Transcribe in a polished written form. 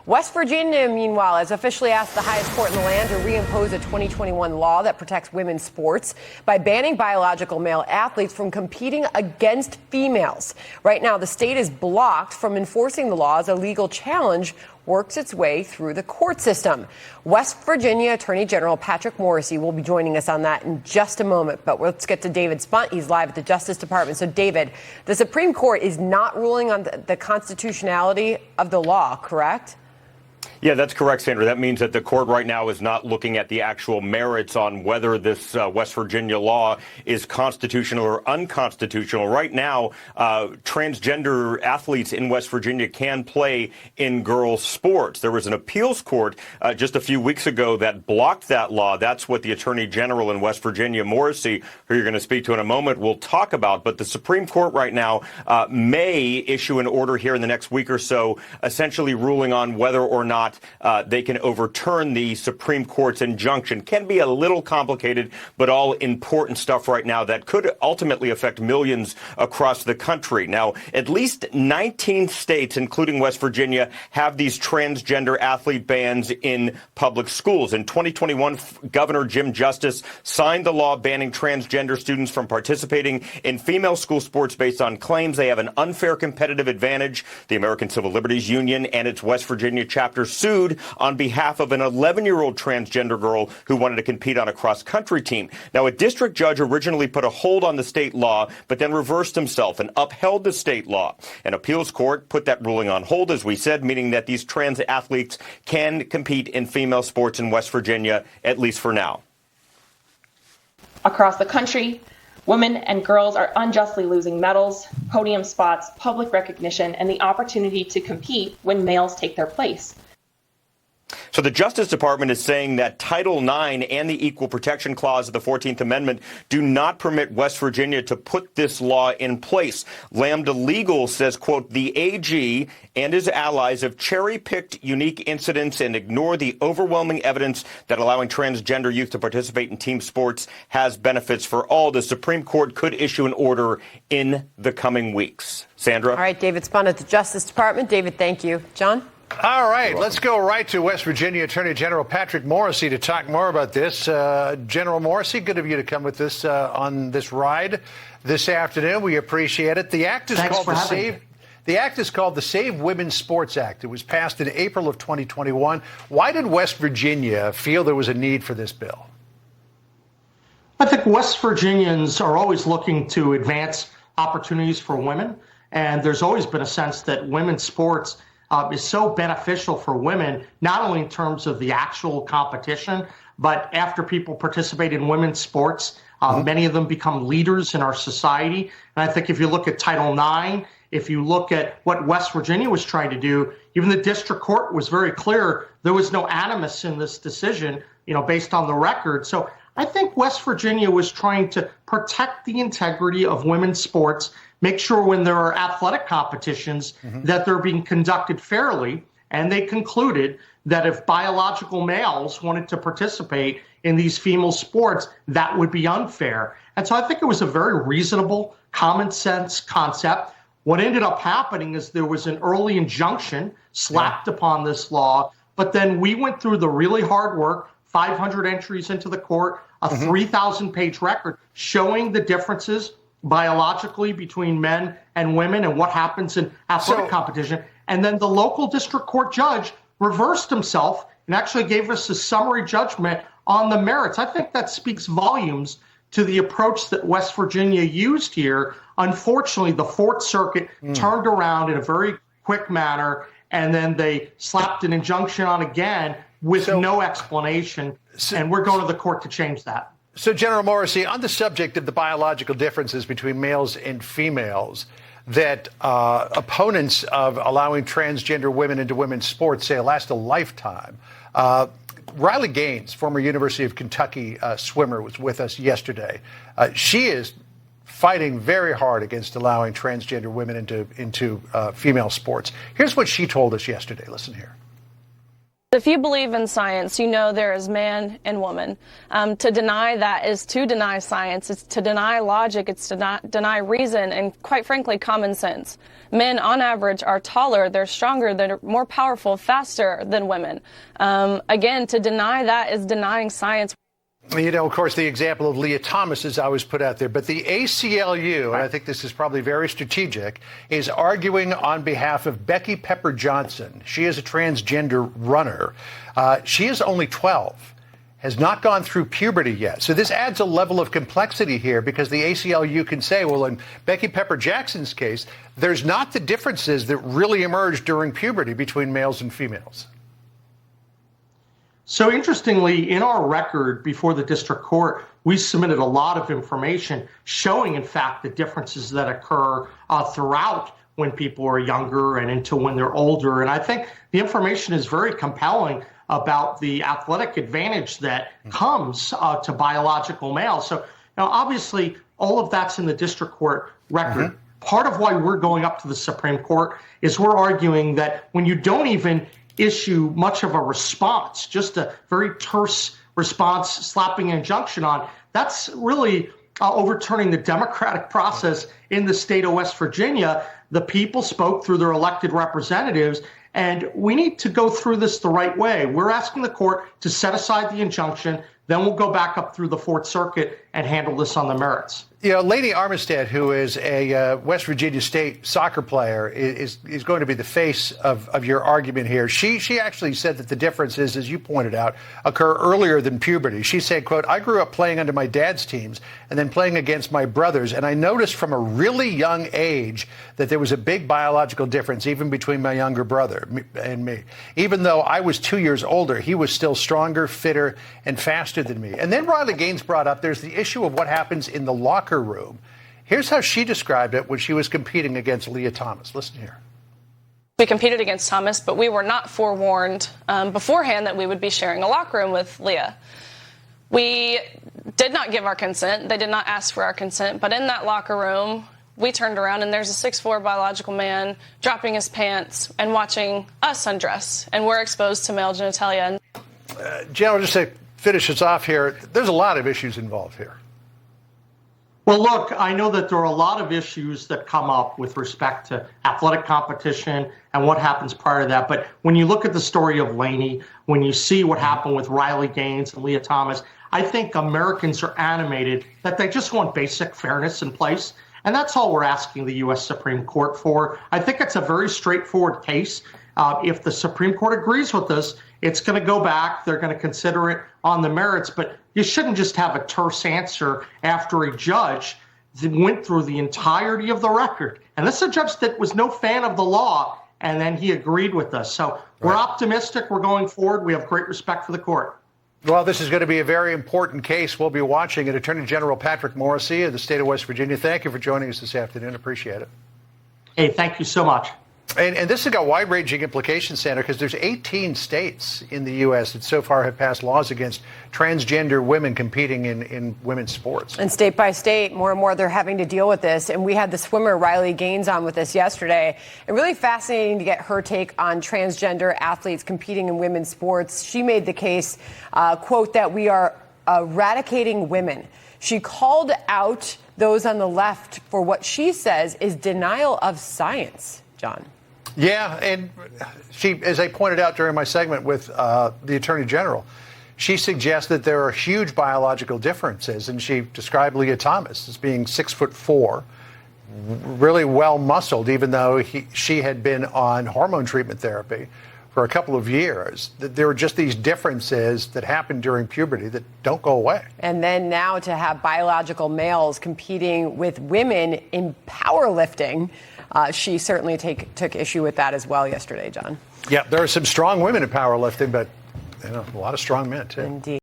West Virginia, meanwhile, has officially asked the highest court in the land to reimpose a 2021 law that protects women's sports by banning biological male athletes from competing against females. Right now, the state is blocked from enforcing the law as a legal challenge works its way through the court system. West Virginia Attorney General Patrick Morrisey will be joining us on that in just a moment. But let's get to David Spunt. He's live at the Justice Department. So, David, the Supreme Court is not ruling on the constitutionality of the law, correct? Yeah, that's correct, Sandra. That means that the court right now is not looking at the actual merits on whether this West Virginia law is constitutional or unconstitutional. Right now, transgender athletes in West Virginia can play in girls' sports. There was an appeals court just a few weeks ago that blocked that law. That's what the Attorney General in West Virginia, Morrisey, who you're going to speak to in a moment, will talk about. But the Supreme Court right now may issue an order here in the next week or so, essentially ruling on whether or not they can overturn the Supreme Court's injunction. Can be a little complicated, but all important stuff right now that could ultimately affect millions across the country. Now, at least 19 states, including West Virginia, have these transgender athlete bans in public schools. In 2021, Governor Jim Justice signed the law banning transgender students from participating in female school sports based on claims they have an unfair competitive advantage. The American Civil Liberties Union and its West Virginia chapter sued on behalf of an 11-year-old transgender girl who wanted to compete on a cross-country team. Now, a district judge originally put a hold on the state law, but then reversed himself and upheld the state law. An appeals court put that ruling on hold, as we said, meaning that these trans athletes can compete in female sports in West Virginia, at least for now. Across the country, women and girls are unjustly losing medals, podium spots, public recognition, and the opportunity to compete when males take their place. So the Justice Department is saying that Title IX and the Equal Protection Clause of the 14th Amendment do not permit West Virginia to put this law in place. Lambda Legal says, quote, the AG and his allies have cherry-picked unique incidents and ignore the overwhelming evidence that allowing transgender youth to participate in team sports has benefits for all. The Supreme Court could issue an order in the coming weeks. Sandra? All right, David Spunt at the Justice Department. David, thank you. John? All right, let's go right to West Virginia Attorney General Patrick Morrisey to talk more about this. General Morrisey, good of you to come with us on this ride this afternoon. We appreciate it. The act is called the Save Women's Sports Act. It was passed in April of 2021. Why did West Virginia feel there was a need for this bill? I think West Virginians are always looking to advance opportunities for women, and there's always been a sense that women's sports is so beneficial for women, not only in terms of the actual competition, but after people participate in women's sports, many of them become leaders in our society. And I think if you look at Title IX, if you look at what West Virginia was trying to do, even the district court was very clear there was no animus in this decision, based on the record. So I think West Virginia was trying to protect the integrity of women's sports, make sure when there are athletic competitions that they're being conducted fairly. And they concluded that if biological males wanted to participate in these female sports, that would be unfair. And so I think it was a very reasonable, common sense concept. What ended up happening is there was an early injunction slapped upon this law, but then we went through the really hard work, 500 entries into the court, a 3,000-page record showing the differences biologically between men and women and what happens in athletic competition. And then the local district court judge reversed himself and actually gave us a summary judgment on the merits. I think that speaks volumes to the approach that West Virginia used here. Unfortunately, the Fourth Circuit turned around in a very quick manner, and then they slapped an injunction on again with no explanation. And we're going to the court to change that. So, General Morrisey, on the subject of the biological differences between males and females that opponents of allowing transgender women into women's sports say last a lifetime, Riley Gaines, former University of Kentucky swimmer, was with us yesterday. She is fighting very hard against allowing transgender women into female sports. Here's what she told us yesterday. Listen here. If you believe in science, you know there is man and woman. To deny that is to deny science. It's to deny logic. It's to deny reason and, quite frankly, common sense. Men, on average, are taller, they're stronger, they're more powerful, faster than women. Again, to deny that is denying science. You know, of course, the example of Leah Thomas is always put out there, but the ACLU, and I think this is probably very strategic, is arguing on behalf of Becky Pepper Johnson. She is a transgender runner. She is only 12, has not gone through puberty yet. So this adds a level of complexity here because the ACLU can say, well, in Becky Pepper Jackson's case, there's not the differences that really emerge during puberty between males and females. So interestingly, in our record before the district court, we submitted a lot of information showing, in fact, the differences that occur throughout when people are younger and into when they're older. And I think the information is very compelling about the athletic advantage that comes to biological males. So now, obviously, all of that's in the district court record. Part of why we're going up to the Supreme Court is we're arguing that when you don't even issue much of a response, just a very terse response, slapping an injunction on, that's really overturning the democratic process in the state of West Virginia. The people spoke through their elected representatives, and we need to go through this the right way. We're asking the court to set aside the injunction, then we'll go back up through the Fourth Circuit and handle this on the merits. You know, Lady Armistead, who is a West Virginia State soccer player, is going to be the face of your argument here. She actually said that the differences, as you pointed out, occur earlier than puberty. She said, quote, I grew up playing under my dad's teams and then playing against my brothers, and I noticed from a really young age that there was a big biological difference even between my younger brother and me. Even though I was 2 years older, he was still stronger, fitter, and faster than me. And then Riley Gaines brought up there's the issue of what happens in the locker room. Here's how she described it when she was competing against Leah Thomas. Listen here. We competed against Thomas, but we were not forewarned beforehand that we would be sharing a locker room with Leah. We did not give our consent. They did not ask for our consent. But in that locker room, we turned around and there's a 6'4" biological man dropping his pants and watching us undress. And we're exposed to male genitalia. General, just to finish us off here, there's a lot of issues involved here. Well, look, I know that there are a lot of issues that come up with respect to athletic competition and what happens prior to that. But when you look at the story of Laney, when you see what happened with Riley Gaines and Leah Thomas, I think Americans are animated that they just want basic fairness in place. And that's all we're asking the U.S. Supreme Court for. I think it's a very straightforward case. If the Supreme Court agrees with us, it's going to go back. They're going to consider it on the merits. But you shouldn't just have a terse answer after a judge that went through the entirety of the record. And this is a judge that was no fan of the law, and then he agreed with us. So we're optimistic. We're going forward. We have great respect for the court. Well, this is going to be a very important case. We'll be watching it. Attorney General Patrick Morrisey of the state of West Virginia, thank you for joining us this afternoon. Appreciate it. Hey, thank you so much. And this has got wide-ranging implications, Senator, because there's 18 states in the U.S. that so far have passed laws against transgender women competing in women's sports. And state by state, more and more they're having to deal with this. And we had the swimmer Riley Gaines on with us yesterday. And really fascinating to get her take on transgender athletes competing in women's sports. She made the case, quote, that we are eradicating women. She called out those on the left for what she says is denial of science. John. Yeah, and she, as I pointed out during my segment with the Attorney General, she suggests that there are huge biological differences, and she described Leah Thomas as being 6'4", really well muscled, even though she had been on hormone treatment therapy for a couple of years. There are just these differences that happen during puberty that don't go away. And then now to have biological males competing with women in powerlifting. She certainly took issue with that as well yesterday, John. Yeah, there are some strong women in powerlifting, but a lot of strong men, too. Indeed.